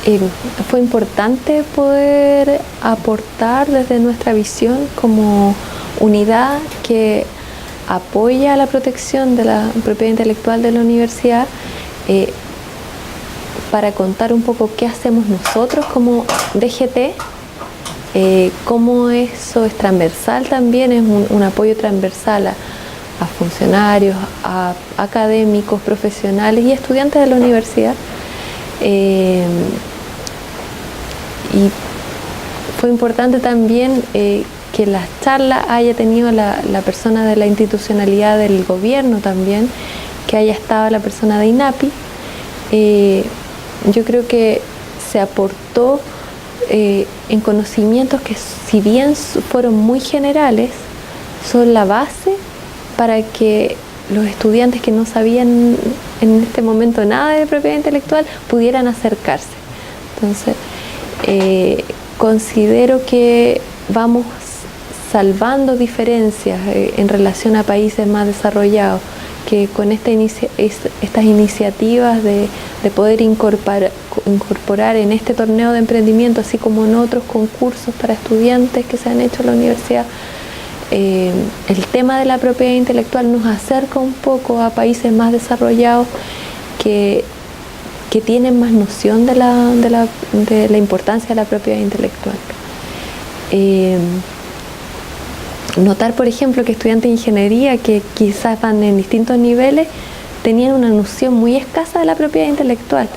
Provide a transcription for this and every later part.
eh, fue importante poder aportar desde nuestra visión como unidad que apoya la protección de la propiedad intelectual de la universidad, para contar un poco qué hacemos nosotros como DGT, cómo eso es transversal también, es un apoyo transversal a funcionarios, a académicos, profesionales y estudiantes de la universidad. Y fue importante también que las charlas haya tenido la persona de la institucionalidad del gobierno también, que haya estado la persona de INAPI. Yo creo que se aportó en conocimientos que, si bien fueron muy generales, son la base para que los estudiantes que no sabían en este momento nada de propiedad intelectual pudieran acercarse. Entonces, considero que vamos salvando diferencias en relación a países más desarrollados, que con estas iniciativas de poder incorporar en este torneo de emprendimiento, así como en otros concursos para estudiantes que se han hecho en la universidad, el tema de la propiedad intelectual nos acerca un poco a países más desarrollados que tienen más noción de la importancia de la propiedad intelectual. Notar, por ejemplo, que estudiantes de ingeniería que quizás van en distintos niveles tenían una noción muy escasa de la propiedad intelectual.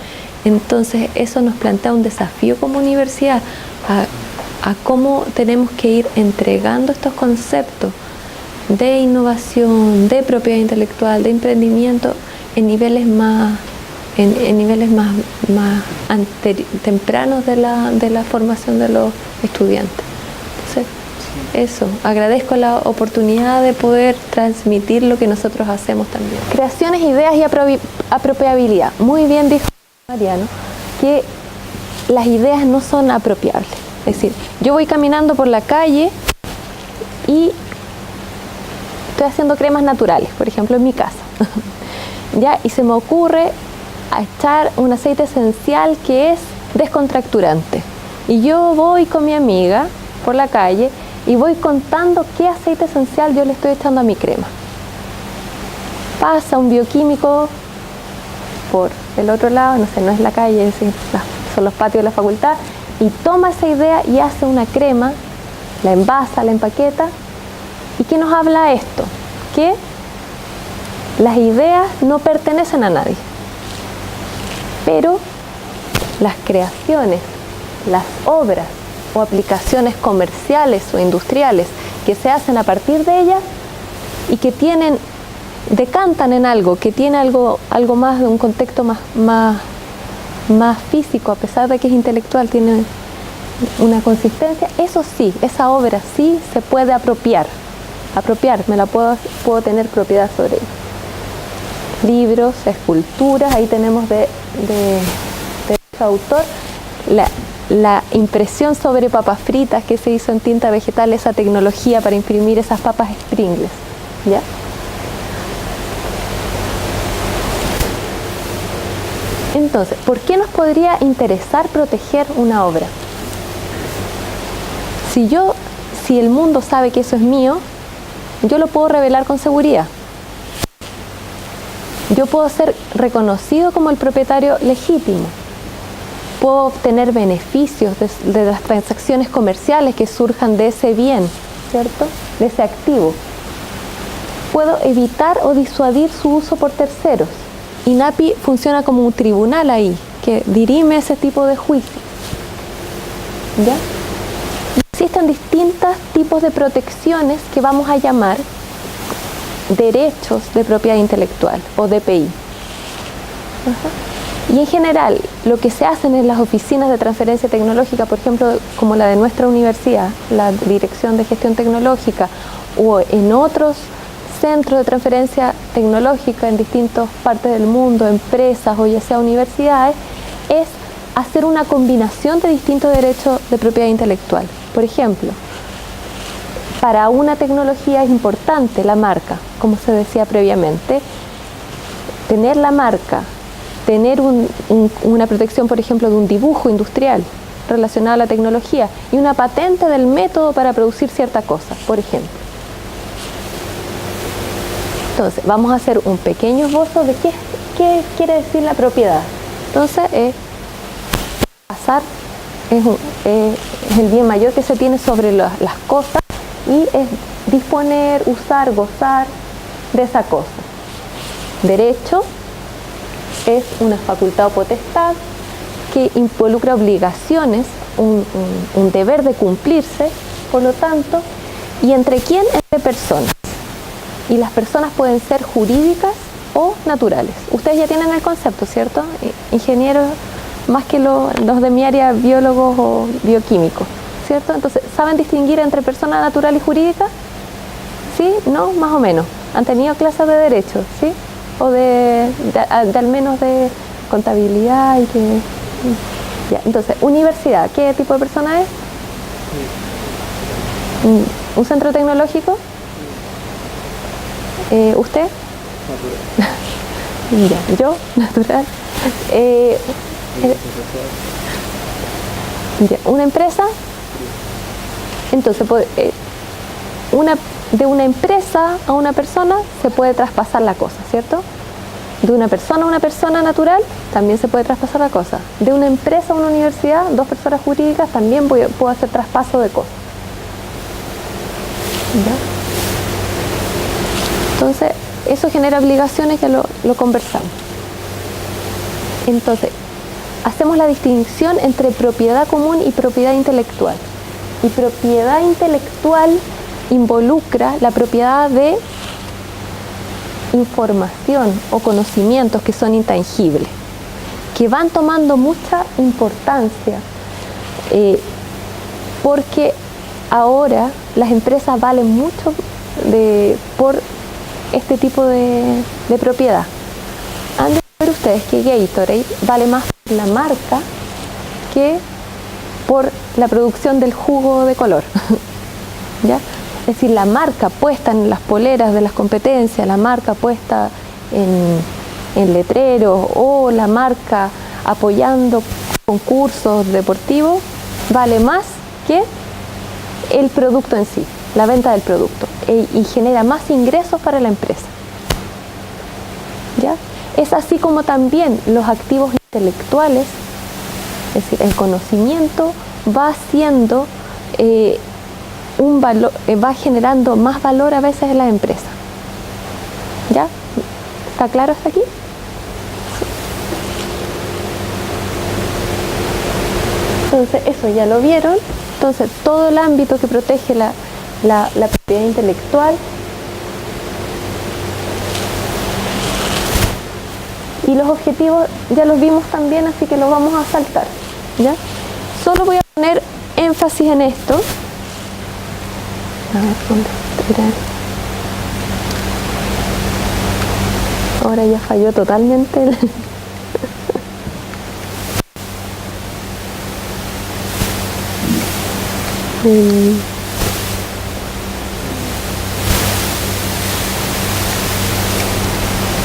Entonces eso nos plantea un desafío como universidad a cómo tenemos que ir entregando estos conceptos de innovación, de propiedad intelectual, de emprendimiento en niveles más tempranos de la formación de los estudiantes. Entonces, eso, agradezco la oportunidad de poder transmitir lo que nosotros hacemos también. Creaciones, ideas y apropiabilidad. Muy bien dijo Mariano que las ideas no son apropiables. Es decir, yo voy caminando por la calle y estoy haciendo cremas naturales, por ejemplo en mi casa, ¿ya? Y se me ocurre echar un aceite esencial que es descontracturante. Y yo voy con mi amiga por la calle y voy contando qué aceite esencial yo le estoy echando a mi crema. Pasa un bioquímico por el otro lado, no sé, no es la calle, son los patios de la facultad, y toma esa idea y hace una crema, la envasa, la empaqueta. ¿Y qué nos habla esto? Que las ideas no pertenecen a nadie, pero las creaciones, las obras o aplicaciones comerciales o industriales que se hacen a partir de ellas y que decantan en algo, que tiene algo más de un contexto más físico, a pesar de que es intelectual, tiene una consistencia, eso sí, esa obra sí se puede apropiar, puedo tener propiedad sobre ella. Libros, esculturas, ahí tenemos de este autor la impresión sobre papas fritas que se hizo en tinta vegetal, esa tecnología para imprimir esas papas Pringles, ¿ya? Entonces, ¿por qué nos podría interesar proteger una obra? Si el mundo sabe que eso es mío, yo lo puedo revelar con seguridad. Yo puedo ser reconocido como el propietario legítimo. Puedo obtener beneficios de las transacciones comerciales que surjan de ese bien, ¿cierto? De ese activo. Puedo evitar o disuadir su uso por terceros. INAPI funciona como un tribunal ahí, que dirime ese tipo de juicio. ¿Ya? Existen distintos tipos de protecciones que vamos a llamar derechos de propiedad intelectual o DPI. Y en general, lo que se hacen en las oficinas de transferencia tecnológica, por ejemplo, como la de nuestra universidad, la Dirección de Gestión Tecnológica, o en otros centros de transferencia tecnológica en distintas partes del mundo, empresas o ya sea universidades, es hacer una combinación de distintos derechos de propiedad intelectual. Por ejemplo, para una tecnología es importante la marca, como se decía previamente, tener la marca tener una protección, por ejemplo, de un dibujo industrial relacionado a la tecnología y una patente del método para producir cierta cosa, por ejemplo. Entonces, vamos a hacer un pequeño esbozo de qué quiere decir la propiedad. Entonces, pasar es el bien mayor que se tiene sobre las cosas y es disponer, usar, gozar de esa cosa. Derecho es una facultad o potestad que involucra obligaciones, un deber de cumplirse, por lo tanto, y ¿entre quién? Entre personas. Y las personas pueden ser jurídicas o naturales. Ustedes ya tienen el concepto, ¿cierto? Ingenieros, más que los de mi área, biólogos o bioquímicos, ¿cierto? Entonces, ¿saben distinguir entre persona natural y jurídica? ¿Sí? ¿No? Más o menos. ¿Han tenido clases de derecho? ¿Sí? O de al menos de contabilidad y que... Ya. Entonces, universidad, ¿qué tipo de persona es? ¿Un centro tecnológico? ¿Usted? Natural. Ya, yo, natural. Ya, ¿una empresa? Entonces, de una empresa a una persona se puede traspasar la cosa, ¿cierto? De una persona a una persona natural también se puede traspasar la cosa. De una empresa a una universidad, dos personas jurídicas, también puedo hacer traspaso de cosas. ¿Ya? Entonces, eso genera obligaciones, ya lo conversamos. Entonces, hacemos la distinción entre propiedad común y propiedad intelectual. Y propiedad intelectual involucra la propiedad de información o conocimientos que son intangibles, que van tomando mucha importancia, porque ahora las empresas valen mucho por este tipo de propiedad. Han de ver ustedes que Gatorade vale más por la marca que por la producción del jugo de color. ¿Ya? Es decir, la marca puesta en las poleras de las competencias, la marca puesta en letreros o la marca apoyando concursos deportivos vale más que el producto en sí, la venta del producto, y genera más ingresos para la empresa. ¿Ya? Es así como también los activos intelectuales, es decir, el conocimiento va haciendo un valor, va generando más valor a veces en la empresa. ¿Ya? ¿Está claro hasta aquí? Entonces, eso ya lo vieron. Entonces, todo el ámbito que protege la propiedad intelectual. Y los objetivos ya los vimos también, así que los vamos a saltar. ¿Ya? Solo voy a poner énfasis en esto. A ver, ¿dónde está? Ahora ya falló totalmente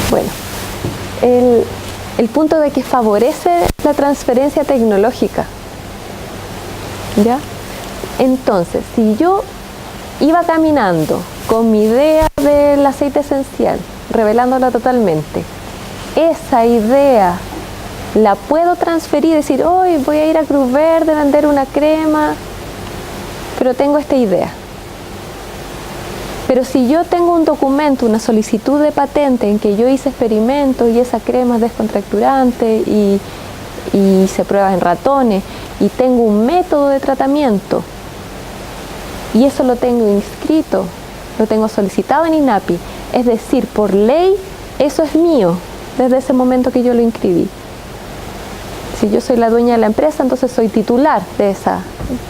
Bueno, el punto de que favorece la transferencia tecnológica. ¿Ya? Entonces, si yo iba caminando con mi idea del aceite esencial, revelándola totalmente, esa idea la puedo transferir, decir, hoy voy a ir a Cruz Verde a vender una crema, pero tengo esta idea. Pero si yo tengo un documento, una solicitud de patente en que yo hice experimentos y esa crema es descontracturante y hice pruebas en ratones y tengo un método de tratamiento y eso lo tengo inscrito, lo tengo solicitado en INAPI, es decir, por ley eso es mío desde ese momento que yo lo inscribí. Si yo soy la dueña de la empresa, entonces soy titular de esa,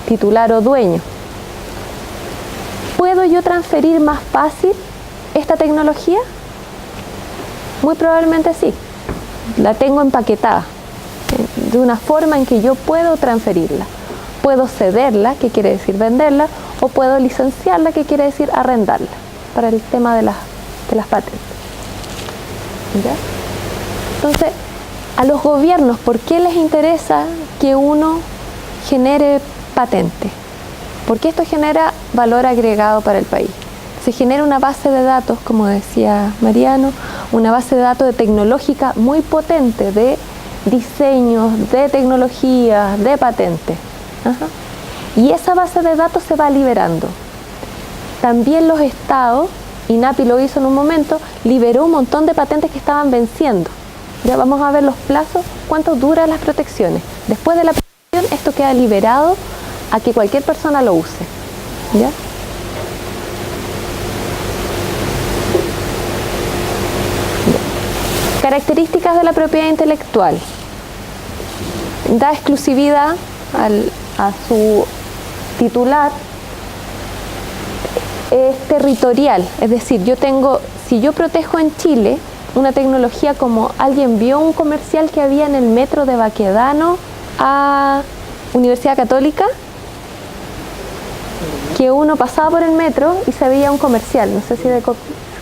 titular o dueño. ¿Puedo yo transferir más fácil esta tecnología? Muy probablemente sí. La tengo empaquetada de una forma en que yo puedo transferirla. Puedo cederla, que quiere decir venderla, o puedo licenciarla, que quiere decir arrendarla, para el tema de las patentes. ¿Ya? Entonces, A los gobiernos, ¿por qué les interesa que uno genere patente? Porque esto genera valor agregado para el país. Se genera una base de datos, como decía Mariano, una base de datos tecnológica muy potente de diseños, de tecnologías, de patentes. Y esa base de datos se va liberando. También los estados, INAPI lo hizo en un momento, liberó un montón de patentes que estaban venciendo. Ya vamos a ver los plazos, cuánto duran las protecciones. Después de la protección, esto queda liberado a que cualquier persona lo use. ¿Ya? Características de la propiedad intelectual. Da exclusividad a su titular. Es territorial, es decir, si yo protejo en Chile una tecnología como alguien vio un comercial que había en el metro de Baquedano a Universidad Católica, que uno pasaba por el metro y se veía un comercial, no sé si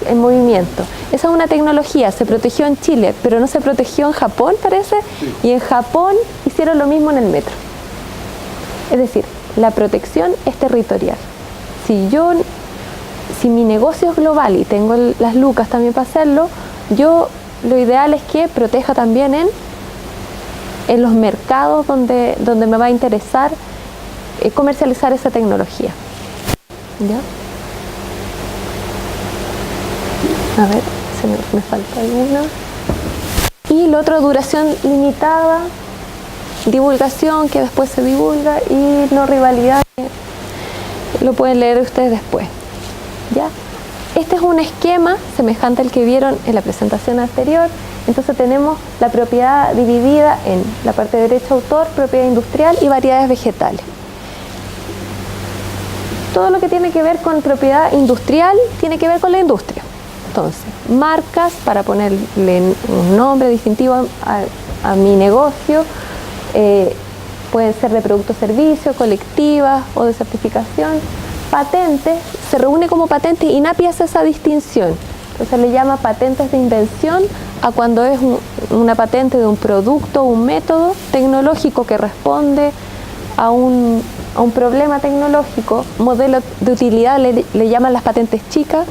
en movimiento. Esa es una tecnología, se protegió en Chile, pero no se protegió en Japón, parece, y en Japón hicieron lo mismo en el metro. Es decir, la protección es territorial. Si mi negocio es global y tengo las lucas también para hacerlo, lo ideal es que proteja también en los mercados donde me va a interesar comercializar esa tecnología. ¿Ya? A ver, me falta alguna. Y lo otro, duración limitada, divulgación que después se divulga y no rivalidad, que lo pueden leer ustedes después. ¿Ya? Este es un esquema semejante al que vieron en la presentación anterior. Entonces tenemos la propiedad dividida en la parte de derecho de autor, propiedad industrial y variedades vegetales. Todo lo que tiene que ver con propiedad industrial tiene que ver con la industria. Entonces, marcas para ponerle un nombre distintivo a mi negocio, pueden ser de producto o servicio, colectivas o de certificación. Patentes, se reúne como patente y INAPI hace esa distinción. Entonces le llama patentes de invención a cuando es una patente de un producto o un método tecnológico que responde a un problema tecnológico. Modelo de utilidad le llaman las patentes chicas,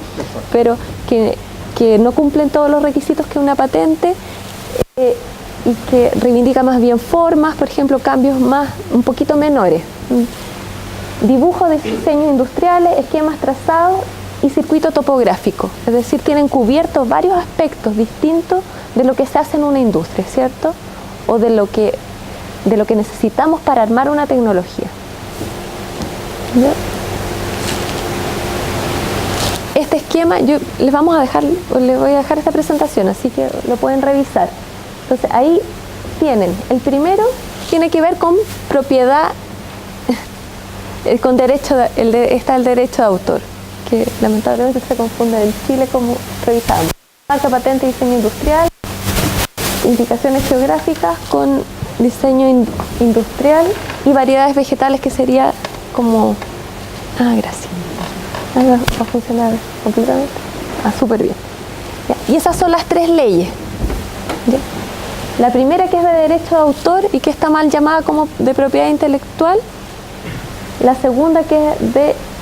pero que no cumplen todos los requisitos que una patente y que reivindica más bien formas, por ejemplo, cambios un poquito menores. Dibujo de diseños industriales, esquemas trazados y circuito topográfico. Es decir, tienen cubiertos varios aspectos distintos de lo que se hace en una industria, ¿cierto? O de lo que necesitamos para armar una tecnología. ¿Ya? Este esquema, les voy a dejar esta presentación, así que lo pueden revisar. Entonces ahí tienen, el primero tiene que ver con propiedad, con derecho, está el derecho de autor, que lamentablemente se confunde en Chile como revisamos. Marca, patente, diseño industrial, indicaciones geográficas con diseño industrial y variedades vegetales, que sería como... gracias. Va a funcionar completamente. Súper bien. Ya. Y esas son las tres leyes. ¿Ya? La primera, que es de derecho de autor y que está mal llamada como de propiedad intelectual. La segunda, que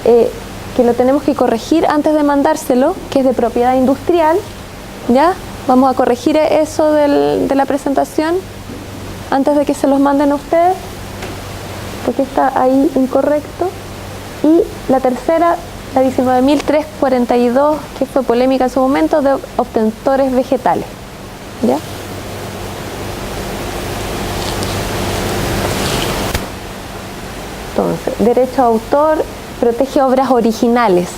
es que lo tenemos que corregir antes de mandárselo, que es de propiedad industrial. ¿Ya? Vamos a corregir eso de la presentación antes de que se los manden a ustedes, porque está ahí incorrecto. Y la tercera, la 19.342, que fue polémica en su momento, de obtentores vegetales. ¿Ya? Entonces, derecho a autor protege obras originales,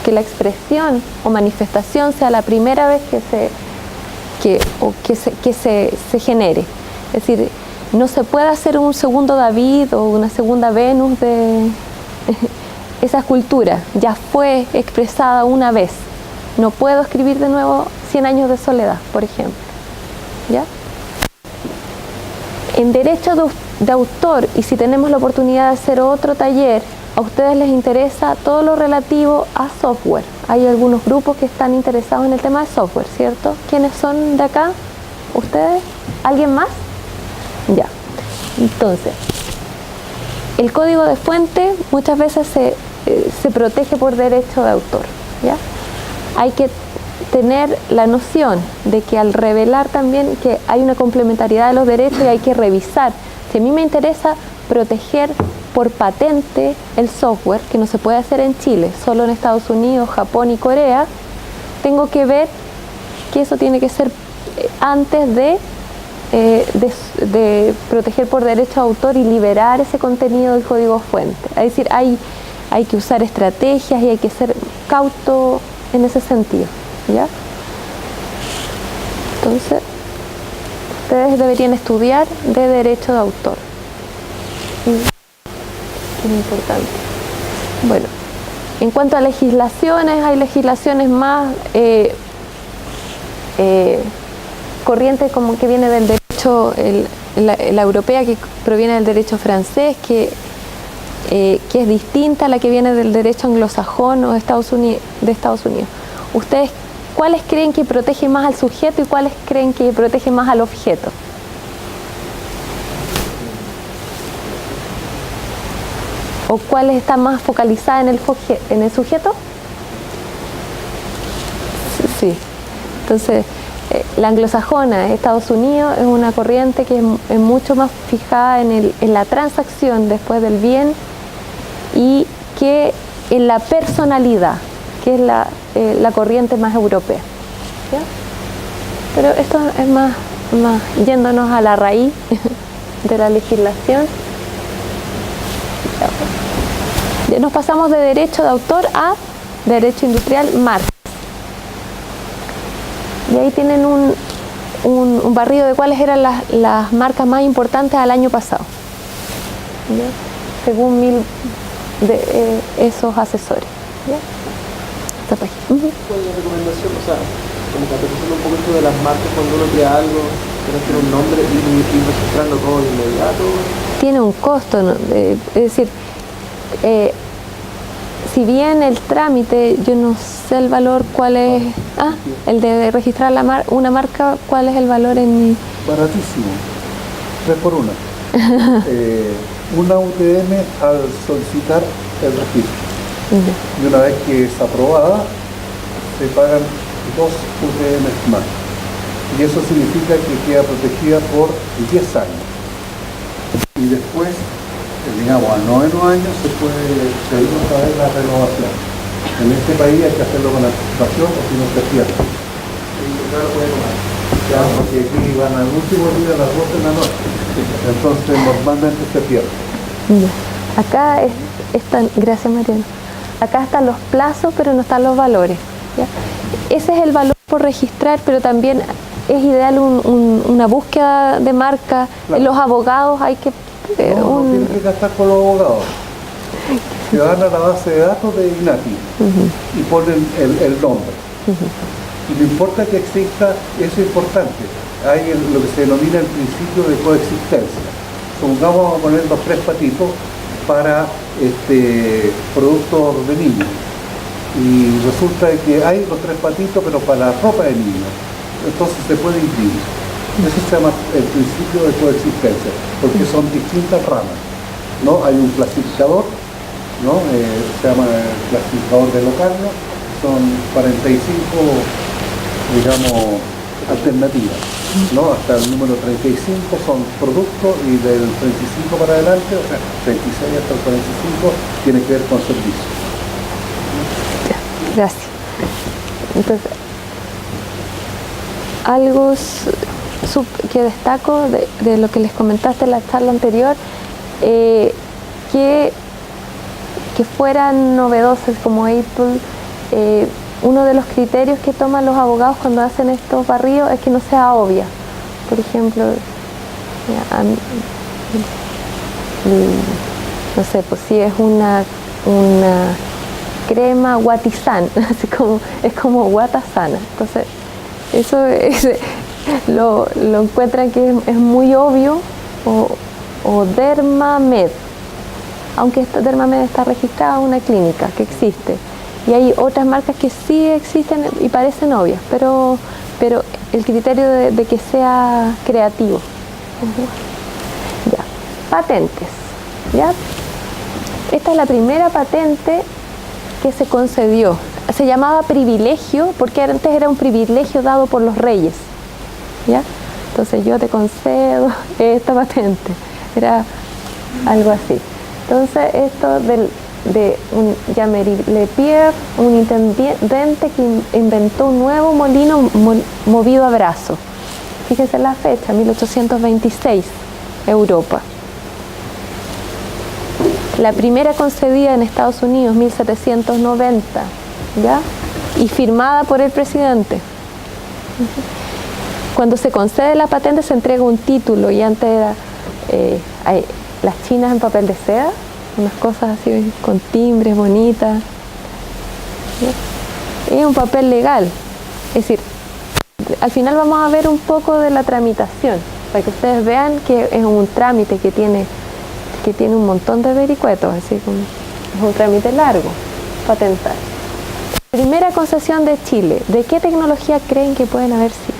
que la expresión o manifestación sea la primera vez que se genere. Es decir, no se puede hacer un segundo David o una segunda Venus de esa escultura. Ya fue expresada una vez. No puedo escribir de nuevo 100 años de soledad, por ejemplo. ¿Ya? En derecho de autor, y si tenemos la oportunidad de hacer otro taller, a ustedes les interesa todo lo relativo a software. Hay algunos grupos que están interesados en el tema de software, ¿cierto? ¿Quiénes son de acá? ¿Ustedes? ¿Alguien más? Ya. Entonces, el código de fuente muchas veces se protege por derecho de autor, ¿ya? Hay que tener la noción de que al revelar también que hay una complementariedad de los derechos y hay que revisar. Si a mí me interesa proteger por patente el software, que no se puede hacer en Chile, solo en Estados Unidos, Japón y Corea, tengo que ver que eso tiene que ser antes de proteger por derecho de autor y liberar ese contenido del código fuente. Es decir, hay que usar estrategias y hay que ser cauto en ese sentido, ¿ya? Entonces, ustedes deberían estudiar de derecho de autor. Es importante. Bueno, en cuanto a legislaciones, hay legislaciones más corriente como que viene del derecho, la europea que proviene del derecho francés, que es distinta a la que viene del derecho anglosajón o de Estados Unidos. ¿Ustedes cuáles creen que protege más al sujeto y cuáles creen que protege más al objeto? ¿O cuál está más focalizada en el sujeto? Sí. Entonces, la anglosajona de Estados Unidos es una corriente que es mucho más fijada en la transacción después del bien y que en la personalidad, que es la corriente más europea. ¿Ya? Pero esto es más yéndonos a la raíz de la legislación. Ya nos pasamos de derecho de autor a derecho industrial, marcas. Y ahí tienen un barrido de cuáles eran las marcas más importantes al año pasado, ¿ya? Según 1000 de esos asesores, ¿ya? Esta página. ¿Cuál es la recomendación? O sea, como que aterrizando un poquito de las marcas, cuando uno crea algo, tiene un nombre y registrarlo todo de inmediato. Tiene un costo, ¿no? Es decir, si bien el trámite, yo no sé el valor, cuál es, el de registrar una marca, cuál es el valor en mi... Baratísimo, 3 por 1. Una UTM al solicitar el registro. Y una vez que es aprobada, se pagan 2 UTM más. Y eso significa que queda protegida por 10 años. Y después, digamos, a 9 años se puede pedir otra vez la renovación. En este país hay que hacerlo con anticipación o si no se pierde. No lo puede tomar. Ya, porque aquí van al último día a las 12 de la noche. Entonces normalmente se pierde. Acá están, gracias Mariano, acá están los plazos pero no están los valores, ¿ya? Ese es el valor por registrar, pero también es ideal una búsqueda de marca. Claro. Los abogados hay que... no tienen que gastar con los abogados. Se van a la base de datos de INATI y ponen el nombre. Y no importa que exista, eso es importante. Hay lo que se denomina el principio de coexistencia. Supongamos vamos a poner los 3 patitos para productos de niños. Y resulta que hay los 3 patitos, pero para la ropa de niños. Entonces se puede inscribir. Eso se llama el principio de coexistencia, porque son distintas ramas, ¿no? Hay un clasificador, ¿no? Se llama el clasificador de Locarno, son 45, digamos, alternativas, ¿no? Hasta el número 35 son productos y del 35 para adelante, o sea, 36 hasta el 45 tiene que ver con servicios. Gracias. Entonces, algo que destaco de lo que les comentaste en la charla anterior, que fueran novedosas como Apple. Uno de los criterios que toman los abogados cuando hacen estos barridos es que no sea obvia. Por ejemplo, no sé, pues si es una crema Guatizán, así como es como Guatasana. Entonces, eso lo encuentran que es muy obvio, o Dermamed, aunque esta Dermamed está registrada en una clínica que existe. Y hay otras marcas que sí existen y parecen obvias, pero el criterio de que sea creativo. Ya. Patentes. ¿Ya? Esta es la primera patente que se concedió. Se llamaba privilegio porque antes era un privilegio dado por los reyes. ¿Ya? Entonces yo te concedo esta patente. Era algo así. Entonces esto de Jean-Marie Lepierre, un intendente que inventó un nuevo molino movido a brazo. Fíjese la fecha, 1826, Europa. La primera concedida en Estados Unidos, 1790, ¿ya? Y firmada por el presidente. Cuando se concede la patente se entrega un título y antes era las chinas en papel de seda, unas cosas así con timbres bonitas. ¿Ya? Es un papel legal, es decir, al final vamos a ver un poco de la tramitación, para que ustedes vean que es un trámite que tiene un montón de vericuetos, así como es un trámite largo, patentar. Primera concesión de Chile, ¿de qué tecnología creen que pueden haber sido?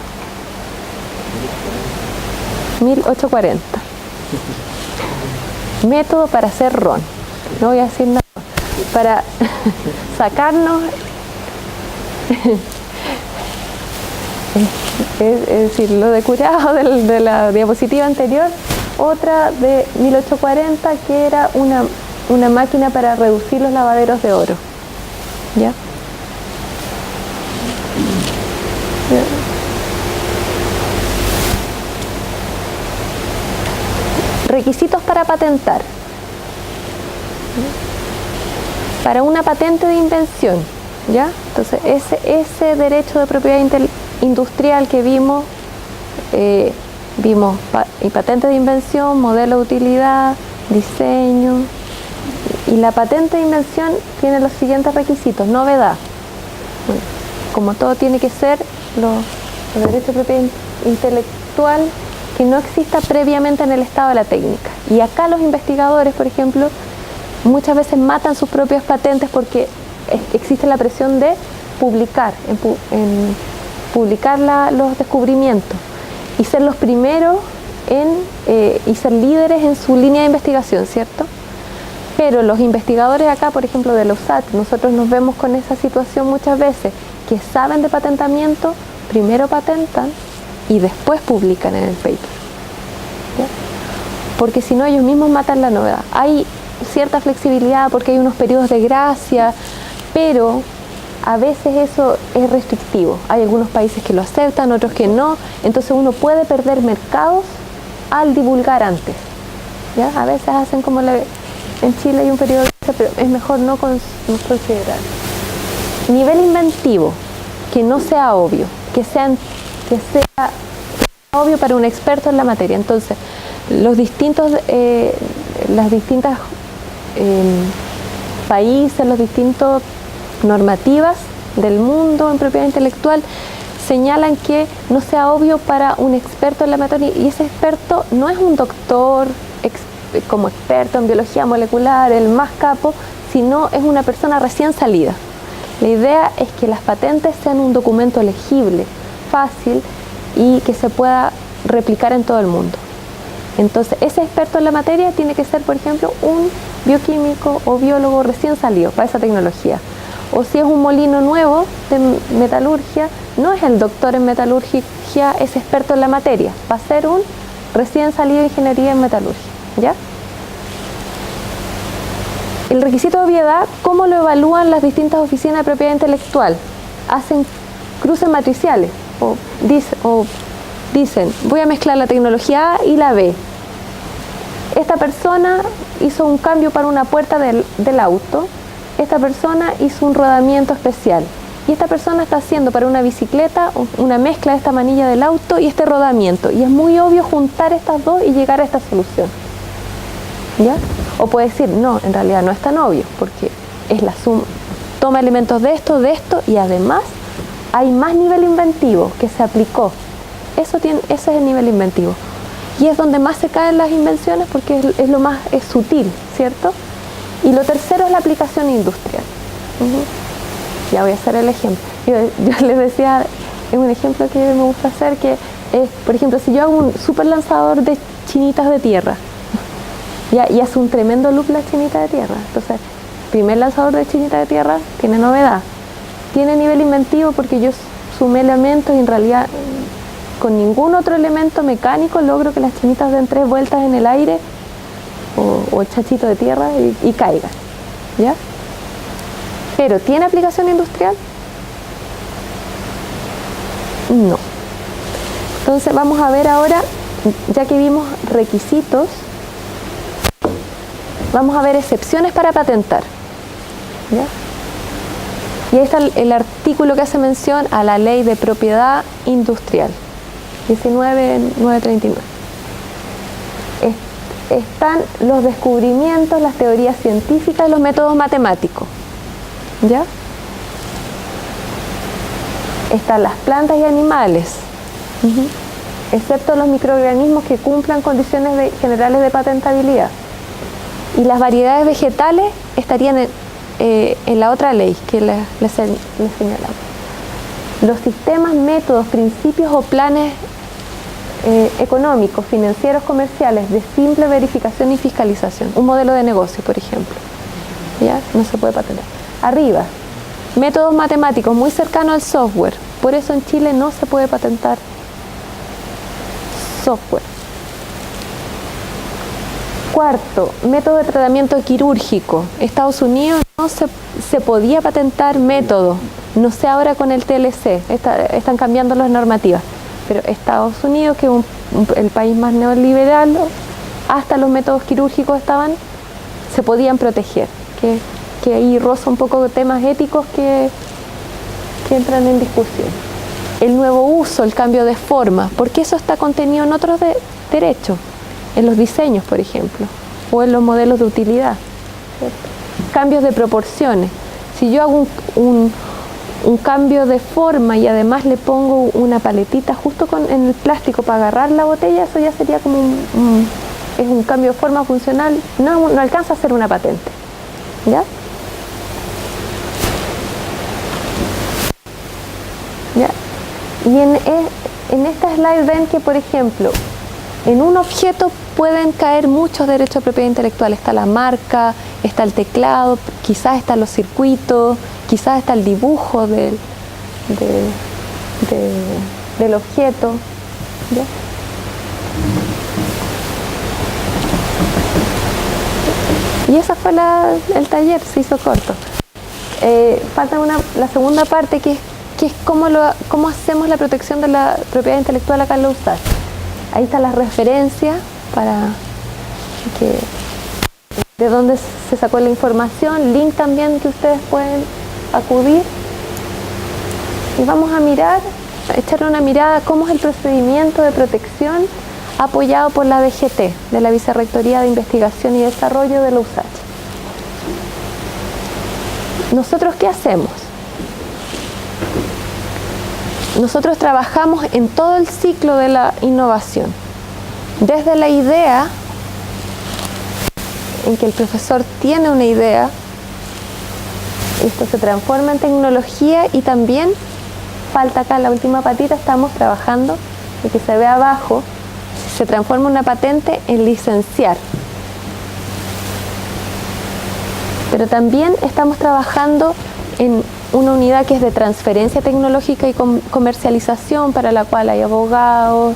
1840. Método para hacer ron. No voy a decir nada. Para sacarnos, es decir, lo de curado de la diapositiva anterior, otra de 1840 que era una máquina para reducir los lavaderos de oro. ¿Ya? Requisitos para patentar. Para una patente de invención, ¿ya? Entonces ese derecho de propiedad industrial que vimos y patente de invención, modelo de utilidad, diseño, y la patente de invención tiene los siguientes requisitos: novedad. Bueno, como todo tiene que ser los derechos de propiedad intelectual que no exista previamente en el estado de la técnica. Y acá los investigadores, por ejemplo, muchas veces matan sus propias patentes porque existe la presión de publicar, en publicar los descubrimientos y ser los primeros y ser líderes en su línea de investigación, ¿cierto? Pero los investigadores acá, por ejemplo, de los USAT, nosotros nos vemos con esa situación muchas veces, que saben de patentamiento, primero patentan y después publican en el paper. ¿Ya? Porque si no, ellos mismos matan la novedad. Hay cierta flexibilidad porque hay unos periodos de gracia, pero a veces eso es restrictivo. Hay algunos países que lo aceptan, otros que no. Entonces uno puede perder mercados al divulgar antes. ¿Ya? A veces hacen como en Chile hay un periodo de gracia, pero es mejor no considerar. Nivel inventivo, que no sea obvio, que sea obvio para un experto en la materia. Entonces, las distintas países, las distintas normativas del mundo en propiedad intelectual señalan que no sea obvio para un experto en la materia, y ese experto no es un doctor como experto en biología molecular, el más capo, sino es una persona recién salida. La idea es que las patentes sean un documento legible, fácil y que se pueda replicar en todo el mundo. Entonces, ese experto en la materia tiene que ser, por ejemplo, un bioquímico o biólogo recién salido para esa tecnología. O si es un molino nuevo de metalurgia, no es el doctor en metalurgia, es experto en la materia, va a ser un recién salido de ingeniería en metalurgia. ¿Ya? El requisito de obviedad, ¿cómo lo evalúan las distintas oficinas de propiedad intelectual? Hacen cruces matriciales o dicen, voy a mezclar la tecnología A y la B. Esta persona hizo un cambio para una puerta del auto, esta persona hizo un rodamiento especial y esta persona está haciendo para una bicicleta una mezcla de esta manilla del auto y este rodamiento, y es muy obvio juntar estas dos y llegar a esta solución. ¿Ya? O puede decir, no, en realidad no es tan obvio, porque es la suma, toma elementos de esto y además hay más nivel inventivo que se aplicó. Ese es el nivel inventivo. Y es donde más se caen las invenciones porque es sutil, ¿cierto? Y lo tercero es la aplicación industrial. Ya voy a hacer el ejemplo. Yo les decía es un ejemplo que me gusta hacer, que es, por ejemplo, si yo hago un super lanzador de chinitas de tierra, y hace un tremendo loop la chinita de tierra. Entonces, primer lanzador de chinita de tierra tiene novedad. Tiene nivel inventivo porque yo sumé elementos y en realidad con ningún otro elemento mecánico logro que las chinitas den 3 vueltas en el aire o el chachito de tierra y caigan. ¿Ya? Pero ¿tiene aplicación industrial? No. Entonces vamos a ver ahora, ya que vimos requisitos, vamos a ver excepciones para patentar. ¿Ya? Y ahí está el artículo que hace mención a la ley de propiedad industrial, 19939. Están los descubrimientos, las teorías científicas y los métodos matemáticos. ¿Ya? Están las plantas y animales, excepto los microorganismos que cumplan condiciones generales de patentabilidad. Y las variedades vegetales estarían en la otra ley que les señalamos. Los sistemas, métodos, principios o planes económicos, financieros, comerciales de simple verificación y fiscalización. Un modelo de negocio, por ejemplo. ¿Ya? No se puede patentar. Arriba, métodos matemáticos muy cercanos al software. Por eso en Chile no se puede patentar software. Cuarto, método de tratamiento quirúrgico. Estados Unidos no se podía patentar método. No sé ahora con el TLC, están cambiando las normativas. Pero Estados Unidos, que es el país más neoliberal, hasta los métodos quirúrgicos se podían proteger. Que ahí roza un poco de temas éticos que entran en discusión. El nuevo uso, el cambio de forma, porque eso está contenido en otros derechos, en los diseños, por ejemplo, o en los modelos de utilidad. ¿Cierto? Cambios de proporciones. Si yo hago un cambio de forma y además le pongo una paletita justo en el plástico para agarrar la botella, eso ya sería como es un cambio de forma funcional, no alcanza a ser una patente. ¿Ya? ¿Ya? Y en esta slide ven que, por ejemplo, en un objeto pueden caer muchos derechos de propiedad intelectual. Está la marca, está el teclado, quizás están los circuitos, quizás está el dibujo del objeto. ¿Ya? Y esa fue el taller, se hizo corto. Falta la segunda parte que es cómo hacemos la protección de la propiedad intelectual acá en la USACH. Ahí están las referencias para de dónde se sacó la información, link también que ustedes pueden acudir. Y vamos a echarle una mirada a cómo es el procedimiento de protección apoyado por la DGT, de la Vicerrectoría de Investigación y Desarrollo de la USACH. ¿Nosotros qué hacemos? Nosotros trabajamos en todo el ciclo de la innovación, desde la idea, en que el profesor tiene una idea, esto se transforma en tecnología y también, falta acá la última patita, estamos trabajando, y que se ve abajo, se transforma una patente en licenciar. Pero también estamos trabajando en una unidad que es de transferencia tecnológica y comercialización, para la cual hay abogados,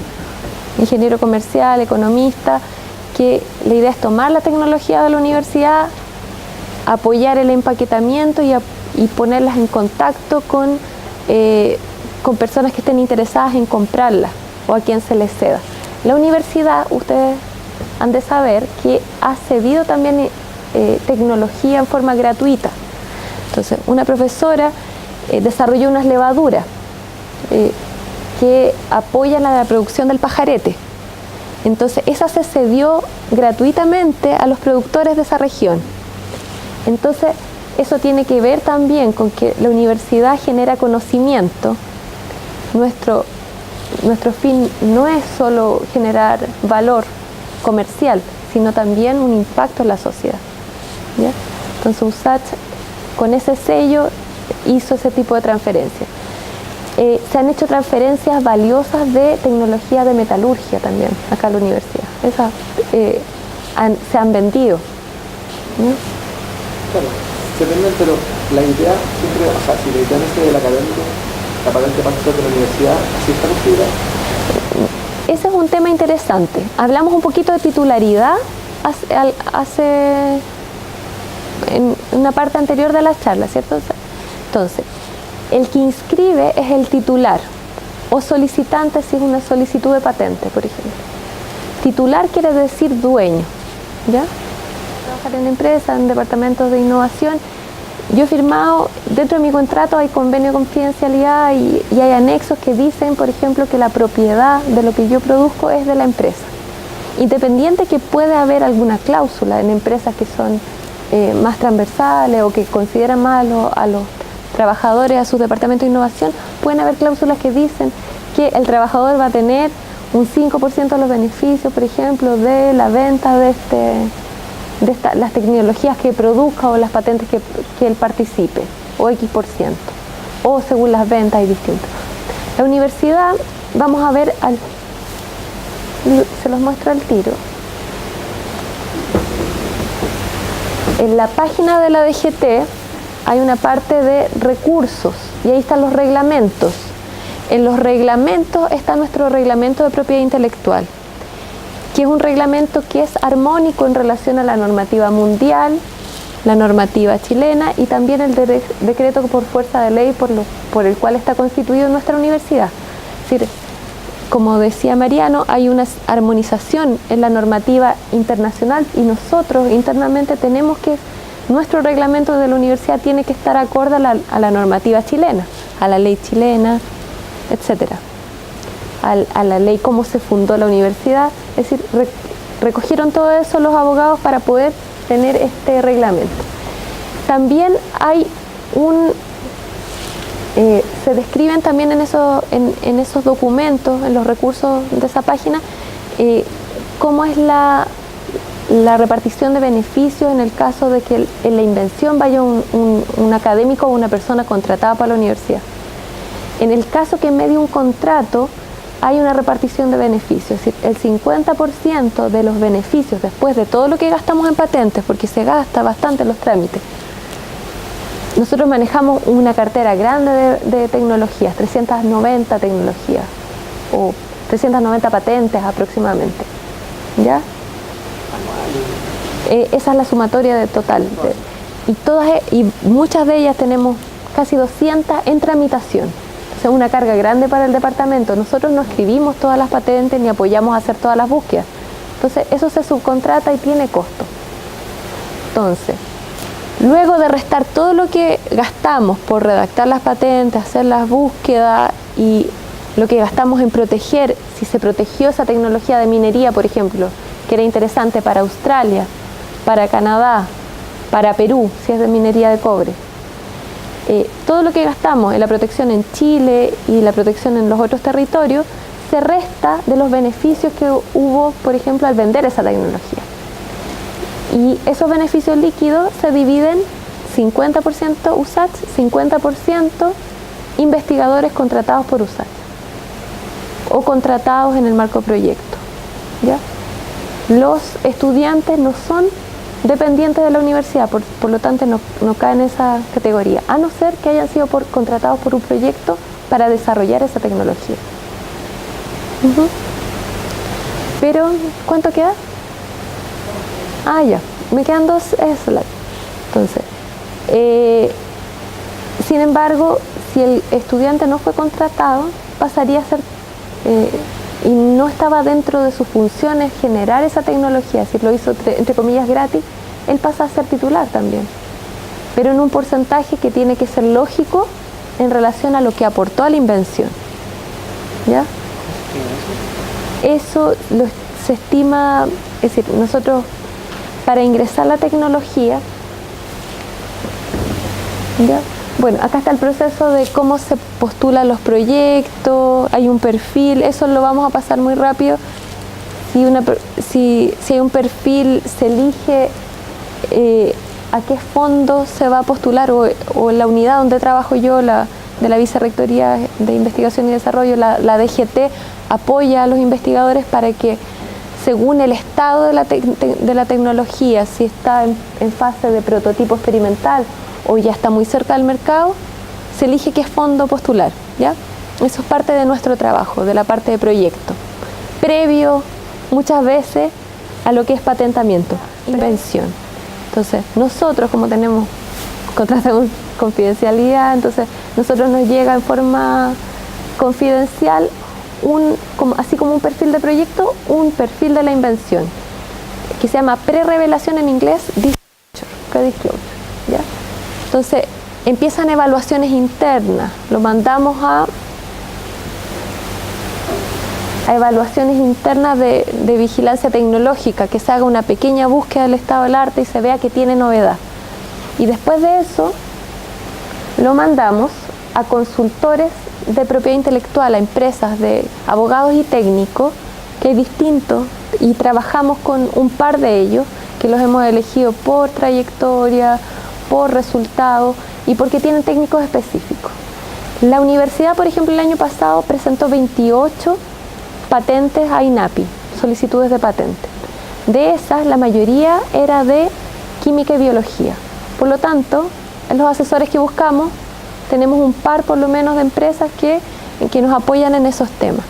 ingeniero comercial, economista, que la idea es tomar la tecnología de la universidad, apoyar el empaquetamiento y ponerlas en contacto con personas que estén interesadas en comprarla o a quien se les ceda. La universidad, ustedes han de saber que ha cedido también tecnología en forma gratuita. Entonces, una profesora desarrolló unas levaduras que apoyan a la producción del pajarete. Entonces, esa se cedió gratuitamente a los productores de esa región. Entonces, eso tiene que ver también con que la universidad genera conocimiento. Nuestro fin no es solo generar valor comercial, sino también un impacto en la sociedad. ¿Ya? Entonces USACH con ese sello hizo ese tipo de transferencia. se han hecho transferencias valiosas de tecnología de metalurgia también acá a la universidad. Esas se han vendido, ¿no? Claro, se venden, pero la idea siempre, o sea, si la idea nace del académico, la patente pasa de la universidad, así está construida. Ese es un tema interesante. Hablamos un poquito de titularidad en una parte anterior de la charla, ¿cierto? Entonces, el que inscribe es el titular o solicitante si es una solicitud de patente, por ejemplo. Titular quiere decir dueño, ¿ya? Trabajar en empresas, en departamentos de innovación. Yo he firmado, dentro de mi contrato hay convenio de confidencialidad y hay anexos que dicen, por ejemplo, que la propiedad de lo que yo produzco es de la empresa. Independiente que puede haber alguna cláusula en empresas que son más transversales o que consideran más a los trabajadores, a sus departamentos de innovación, pueden haber cláusulas que dicen que el trabajador va a tener un 5% de los beneficios, por ejemplo, de la venta de las tecnologías que produzca o las patentes que él participe, o X%, o según las ventas hay distintos. La universidad, vamos a ver, se los muestro al tiro. En la página de la DGT hay una parte de recursos y ahí están los reglamentos. En los reglamentos está nuestro reglamento de propiedad intelectual, que es un reglamento que es armónico en relación a la normativa mundial, la normativa chilena y también el decreto por fuerza de ley por el cual está constituido nuestra universidad. Es decir, como decía Mariano, hay una armonización en la normativa internacional y nosotros internamente tenemos que, nuestro reglamento de la universidad tiene que estar acorde a la normativa chilena, a la ley chilena, etcétera, a la ley cómo se fundó la universidad. Es decir, recogieron todo eso los abogados para poder tener este reglamento. También hay se describen también en esos documentos, en los recursos de esa página, cómo es la repartición de beneficios en el caso de que en la invención vaya un académico o una persona contratada para la universidad. En el caso que medie un contrato, hay una repartición de beneficios, es decir, el 50% de los beneficios después de todo lo que gastamos en patentes, porque se gasta bastante en los trámites. Nosotros manejamos una cartera grande de tecnologías, 390 tecnologías o 390 patentes aproximadamente, ¿ya? Esa es la sumatoria de total. Y muchas de ellas tenemos casi 200 en tramitación. Es una carga grande para el departamento. Nosotros no escribimos todas las patentes ni apoyamos a hacer todas las búsquedas. Entonces, eso se subcontrata y tiene costo. Entonces, luego de restar todo lo que gastamos por redactar las patentes, hacer las búsquedas y lo que gastamos en proteger, si se protegió esa tecnología de minería, por ejemplo, que era interesante para Australia, para Canadá, para Perú, si es de minería de cobre. Todo lo que gastamos en la protección en Chile y la protección en los otros territorios se resta de los beneficios que hubo, por ejemplo, al vender esa tecnología. Y esos beneficios líquidos se dividen 50% USACH, 50% investigadores contratados por USACH o contratados en el marco proyecto, ¿ya? Los estudiantes no son dependientes de la universidad, por lo tanto no caen en esa categoría, a no ser que hayan sido contratados por un proyecto para desarrollar esa tecnología. Pero, ¿cuánto queda? Ya, me quedan 2 slides. Entonces, sin embargo, si el estudiante no fue contratado, pasaría a ser, y no estaba dentro de sus funciones generar esa tecnología, si lo hizo entre comillas gratis, él pasa a ser titular también, pero en un porcentaje que tiene que ser lógico en relación a lo que aportó a la invención, ¿ya? Eso se estima, es decir, nosotros para ingresar la tecnología, ¿ya? Bueno, acá está el proceso de cómo se postulan los proyectos, hay un perfil, eso lo vamos a pasar muy rápido. Si hay un perfil, se elige a qué fondo se va a postular o la unidad donde trabajo yo, la de la Vicerrectoría de Investigación y Desarrollo, la DGT, apoya a los investigadores para que, según el estado de la tecnología, si está en fase de prototipo experimental o ya está muy cerca del mercado, se elige qué fondo postular, ¿ya? Eso es parte de nuestro trabajo, de la parte de proyecto, previo muchas veces a lo que es patentamiento, invención. Entonces, nosotros, como tenemos contratamos confidencialidad, entonces nosotros nos llega en forma confidencial así como un perfil de proyecto, un perfil de la invención, que se llama pre-revelación en inglés, pre-disclosure, ¿ya? Entonces, empiezan evaluaciones internas, lo mandamos a evaluaciones internas de vigilancia tecnológica, que se haga una pequeña búsqueda del estado del arte y se vea que tiene novedad. Y después de eso, lo mandamos a consultores de propiedad intelectual, a empresas de abogados y técnicos, que hay distintos, y trabajamos con un par de ellos, que los hemos elegido por trayectoria, por resultados y porque tienen técnicos específicos. La universidad, por ejemplo, el año pasado presentó 28 patentes a INAPI, solicitudes de patente. De esas, la mayoría era de química y biología. Por lo tanto, en los asesores que buscamos, tenemos un par por lo menos de empresas que nos apoyan en esos temas.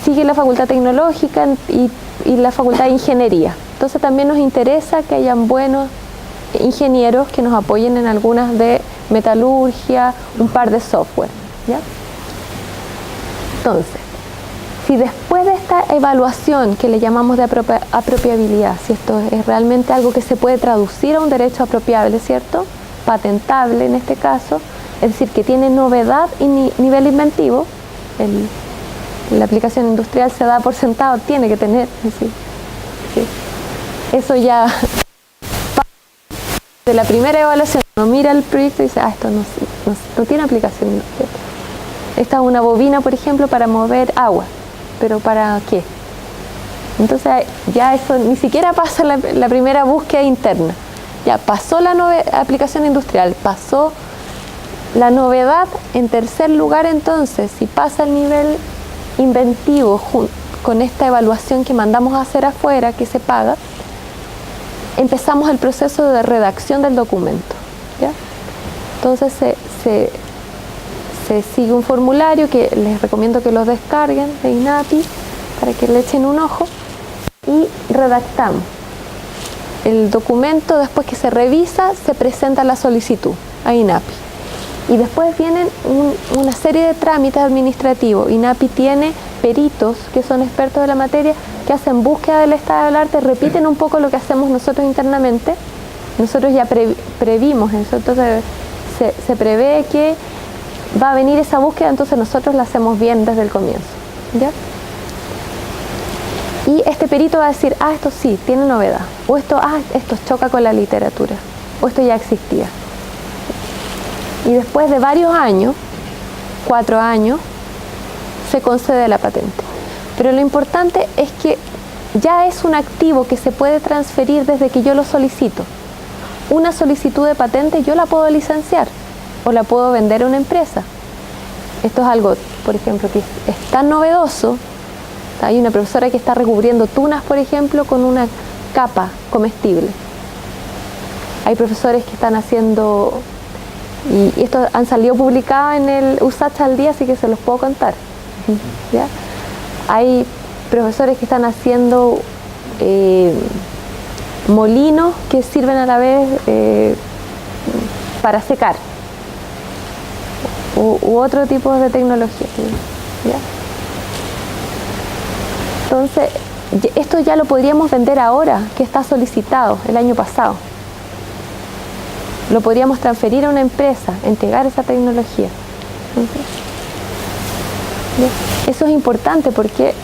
Sigue la Facultad Tecnológica y la Facultad de Ingeniería. Entonces también nos interesa que hayan buenos ingenieros que nos apoyen en algunas de metalurgia, un par de software, ¿ya? Entonces, si después de esta evaluación que le llamamos de apropiabilidad, si esto es realmente algo que se puede traducir a un derecho apropiable, ¿cierto? Patentable en este caso, es decir, que tiene novedad y nivel inventivo, la aplicación industrial se da por sentado, tiene que tener, ¿sí? Eso ya de la primera evaluación, uno mira el proyecto y dice, esto no tiene aplicación industrial. Esta es una bobina, por ejemplo, para mover agua, pero ¿para qué? Entonces ya eso ni siquiera pasa la primera búsqueda interna. Ya pasó la aplicación industrial, pasó la novedad. En tercer lugar, entonces, si pasa el nivel inventivo con esta evaluación que mandamos a hacer afuera, que se paga, empezamos el proceso de redacción del documento, ¿ya? Entonces se sigue un formulario que les recomiendo que los descarguen de INAPI para que le echen un ojo, y redactamos el documento. Después que se revisa, se presenta la solicitud a INAPI y después vienen una serie de trámites administrativos. INAPI tiene peritos que son expertos de la materia, que hacen búsqueda del estado del arte, repiten un poco lo que hacemos nosotros internamente. Nosotros ya previmos eso, entonces se prevé que va a venir esa búsqueda, entonces nosotros la hacemos bien desde el comienzo, ¿ya? Y este perito va a decir, esto sí, tiene novedad, o esto choca con la literatura, o esto ya existía. Y después de varios años, 4 años, se concede la patente. Pero lo importante es que ya es un activo que se puede transferir desde que yo lo solicito. Una solicitud de patente yo la puedo licenciar o la puedo vender a una empresa. Esto es algo, por ejemplo, que es tan novedoso. Hay una profesora que está recubriendo tunas, por ejemplo, con una capa comestible. Hay profesores que están haciendo, y esto han salido publicado en el USACH al día, así que se los puedo contar, ¿ya? Hay profesores que están haciendo molinos que sirven a la vez para secar, u otro tipo de tecnología, ¿ya? Entonces, esto ya lo podríamos vender ahora, que está solicitado el año pasado. Lo podríamos transferir a una empresa, entregar esa tecnología. Entonces, eso es importante porque... ¿El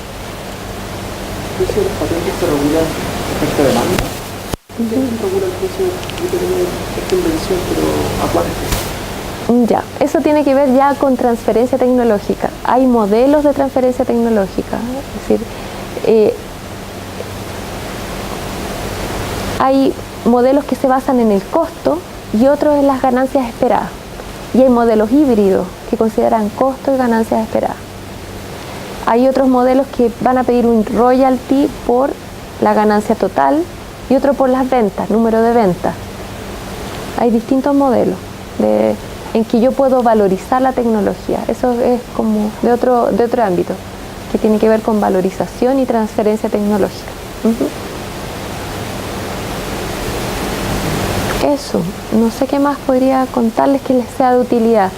precio de los patentes se regula respecto a demanda? ¿Quién regula el precio de esta invención, pero a cuánto? Ya, eso tiene que ver ya con transferencia tecnológica. Hay modelos de transferencia tecnológica, es decir, hay modelos que se basan en el costo y otros en las ganancias esperadas. y hay modelos híbridos que consideran costo y ganancias esperadas. Hay otros modelos que van a pedir un royalty por la ganancia total y otro por las ventas, número de ventas. Hay distintos modelos en que yo puedo valorizar la tecnología. Eso es como de otro ámbito, que tiene que ver con valorización y transferencia tecnológica. Eso, no sé qué más podría contarles que les sea de utilidad.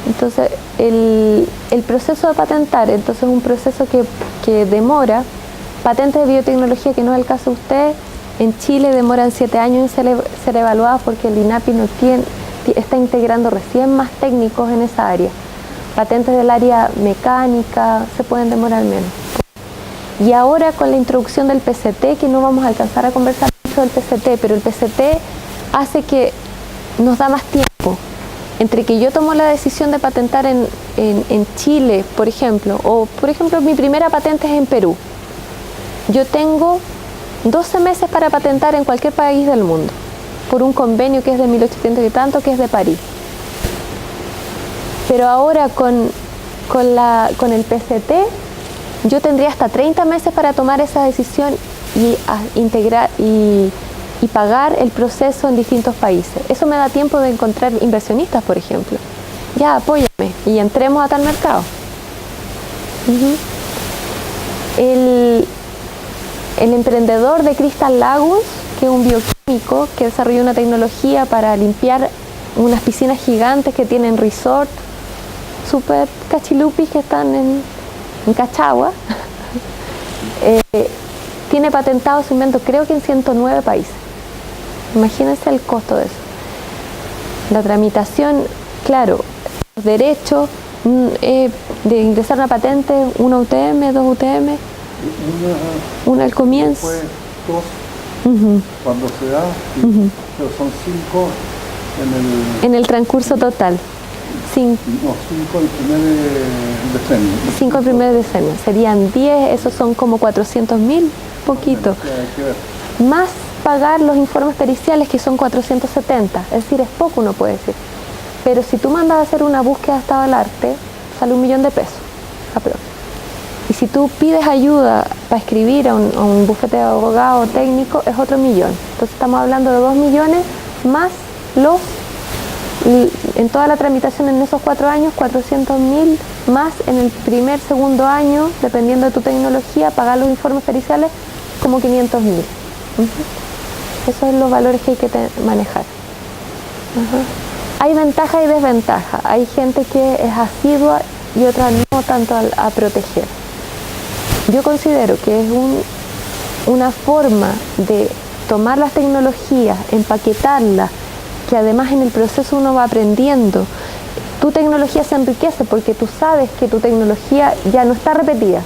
Entonces, el proceso de patentar, entonces es un proceso que demora. Patentes de biotecnología, que no es el caso de ustedes, en Chile demoran 7 años en ser evaluadas porque el INAPI está integrando recién más técnicos en esa área. Patentes del área mecánica se pueden demorar menos. Y ahora con la introducción del PCT, que no vamos a alcanzar a conversar mucho del PCT, pero el PCT hace que nos da más tiempo entre que yo tomo la decisión de patentar en Chile, por ejemplo, o por ejemplo mi primera patente es en Perú. Yo tengo 12 meses para patentar en cualquier país del mundo, por un convenio que es de 1800 y tanto, que es de París. Pero ahora con el PCT, yo tendría hasta 30 meses para tomar esa decisión y integrar y pagar el proceso en distintos países. Eso me da tiempo de encontrar inversionistas, por ejemplo. Ya, apóyame y entremos a tal mercado. El emprendedor de Crystal Lagoons, que es un bioquímico que desarrolló una tecnología para limpiar unas piscinas gigantes que tienen resort super cachilupis que están en Cachagua, tiene patentado su invento creo que en 109 países. Imagínense el costo de eso. La tramitación, claro, los derechos de ingresar una patente, una UTM, 2 UTM, una al comienzo. Después 2 cuando se da, pero son 5 en el transcurso total. 5 el primer decenio. 5 el primer decenio. Serían 10, esos son como 400.000, poquito. Más pagar los informes periciales, que son 470, es decir, es poco, uno puede decir. Pero si tú mandas a hacer una búsqueda de estado del arte, sale $1.000.000 aprox. Y si tú pides ayuda para escribir a un bufete de abogado técnico, es otro $1.000.000. Entonces estamos hablando de $2 millones más en toda la tramitación en esos 4 años, 400.000 más en el primer, segundo año, dependiendo de tu tecnología, pagar los informes periciales como 500.000. Esos son los valores que hay que manejar. Hay ventaja y desventaja. Hay gente que es asidua y otra no tanto a proteger. Yo considero que es una forma de tomar las tecnologías, empaquetarlas, que además en el proceso uno va aprendiendo. Tu tecnología se enriquece porque tú sabes que tu tecnología ya no está repetida.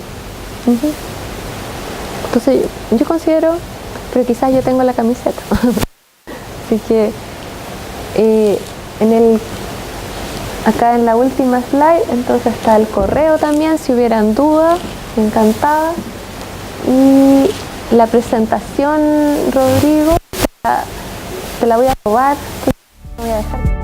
Entonces yo considero, pero quizás yo tengo la camiseta. Así que acá en la última slide, entonces está el correo también, si hubieran dudas, encantada. Y la presentación, Rodrigo, te la voy a robar, voy a dejar.